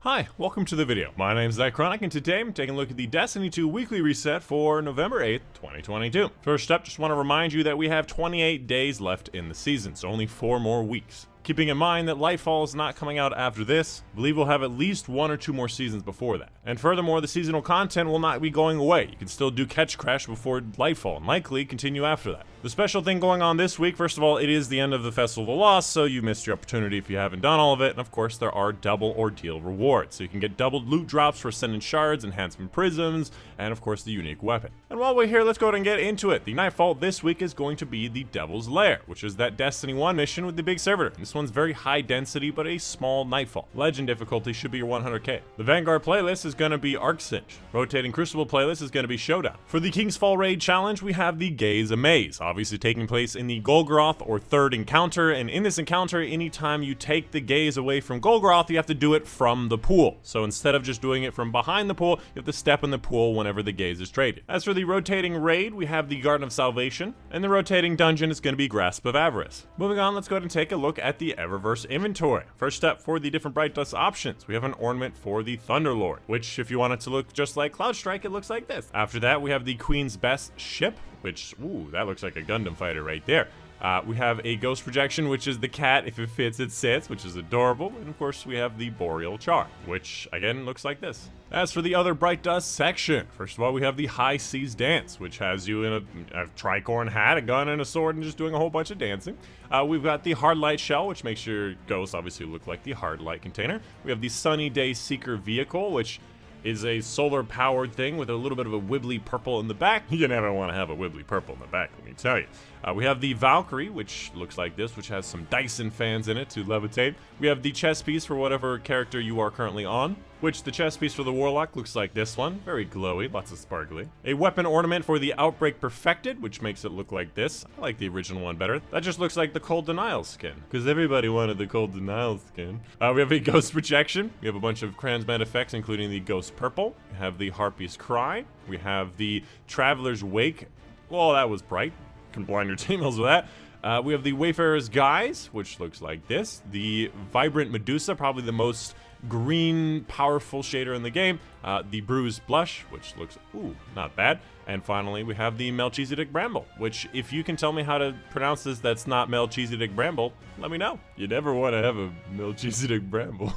Hi, welcome to the video. My name is Dychronic, and today I'm taking a look at the Destiny 2 weekly reset for November 8th, 2022. First up, just want to remind you that we have 28 days left in the season, so only 4 more weeks. Keeping in mind that Lightfall is not coming out after this, I believe we'll have at least 1 or 2 more seasons before that. And furthermore, the seasonal content will not be going away. You can still do Catch Crash before Lightfall, and likely continue after that. The special thing going on this week, first of all, it is the end of the Festival of the Lost, so you missed your opportunity if you haven't done all of it, and of course there are Double Ordeal Rewards, so you can get doubled loot drops for Ascendant Shards, Enhancement Prisms, and of course the unique weapon. And while we're here, let's go ahead and get into it. The Nightfall this week is going to be the Devil's Lair, which is that Destiny 1 mission with the big servitor. This one's very high density, but a small Nightfall. Legend difficulty should be your 100k. The Vanguard playlist is going to be Arc Cinch. Rotating Crucible playlist is going to be Showdown. For the King's Fall Raid challenge, we have the Gaze Amaze, obviously taking place in the Golgoroth or third encounter, and in this encounter, anytime you take the gaze away from Golgoroth, you have to do it from the pool. So instead of just doing it from behind the pool, you have to step in the pool whenever the gaze is traded. As for the rotating raid, we have the Garden of Salvation, and the rotating dungeon is going to be Grasp of Avarice. Moving on, let's go ahead and take a look at the Eververse inventory. First up, for the different Bright Dust options, we have an ornament for the Thunderlord, which if you want it to look just like Cloud Strike, it looks like this. After that, we have the Queen's Best ship, which, ooh, that looks like a Gundam fighter right there. We have a Ghost Projection, which is the cat. If it fits, it sits, which is adorable. And of course, we have the BOREAL CHAR, which again looks like this. As for the other Bright Dust section, first of all, we have the High Seas Dance, which has you in a tricorn hat, a gun, and a sword, and just doing a whole bunch of dancing. We've got the Hard Light Shell, which makes your ghost obviously look like the Hard Light container. We have the Sunny Day Seeker vehicle, which is a solar-powered thing with a little bit of a wibbly purple in the back. You never want to have a wibbly purple in the back, let me tell you. We have the Valkyrie, which looks like this, which has some Dyson fans in it to levitate. We have the chest piece for whatever character you are currently on, which the chest piece for the Warlock looks like this one. Very glowy, lots of sparkly. A weapon ornament for the Outbreak Perfected, which makes it look like this. I like the original one better. That just looks like the Cold Denial skin, because everybody wanted the Cold Denial skin. We have a Ghost Projection. We have a bunch of transmit effects, including the Ghost Purple. We have the Harpy's Cry. We have the Traveler's Wake. Well, that was bright. Can blind your T-mails with that. We have the WAYFARER'S Guise, which looks like this. The Vibrant Medusa, probably the most green, powerful shader in the game. The Bruised Blush, which looks, ooh, not bad. And finally, we have the MELCHIZEDEK Bramble, which if you can tell me how to pronounce this that's not MELCHIZEDEK Bramble, let me know. You never want to have a MELCHIZEDEK Bramble.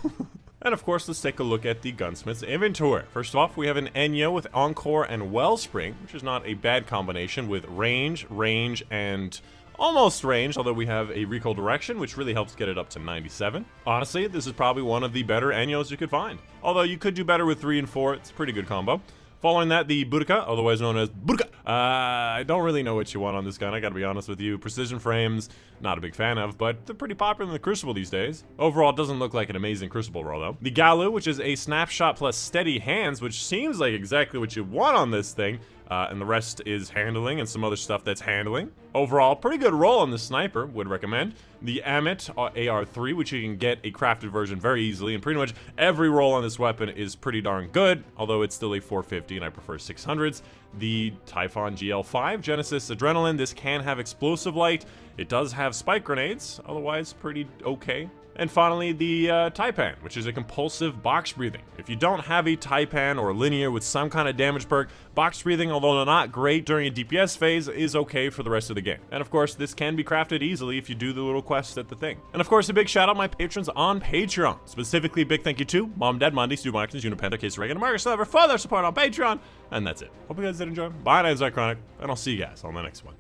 And of course, let's take a look at the gunsmith's inventory. First off, we have an Enyo with Encore and Wellspring, which is not a bad combination with range, and almost range, although we have a recoil direction, which really helps get it up to 97. Honestly, this is probably one of the better Enyos you could find. Although you could do better with 3 and 4, it's a pretty good combo. Following that, the Boudica, otherwise known as Boudica. I don't really know what you want on this gun, I gotta be honest with you. Precision frames, not a big fan of, but they're pretty popular in the Crucible these days. Overall, it doesn't look like an amazing Crucible roll, though. The Galu, which is a snapshot plus steady hands, which seems like exactly what you want on this thing. And the rest is handling and some other stuff that's handling. Overall, pretty good roll on the sniper, would recommend. The EMOTE AR3, which you can get a crafted version very easily, and pretty much every roll on this weapon is pretty darn good, although it's still a 450 and I prefer 600s. The TYPHON GL5 Genesis Adrenaline, this can have explosive light. It does have spike grenades, otherwise pretty okay. And finally, the Taipan, which is a compulsive box breathing. If you don't have a Taipan or linear with some kind of damage perk, box breathing, although not great during a DPS phase, is okay for the rest of the game. And of course, this can be crafted easily if you do the little quests at the thing. And of course, a big shout out to my patrons on Patreon. Specifically, big thank you to Mom, Dad, Monday, Stu Martins, Unipenta, Case Reagan, and Marcus Lever for their support on Patreon. And that's it. Hope you guys did enjoy. Bye, name's Dychronic, and I'll see you guys on the next one.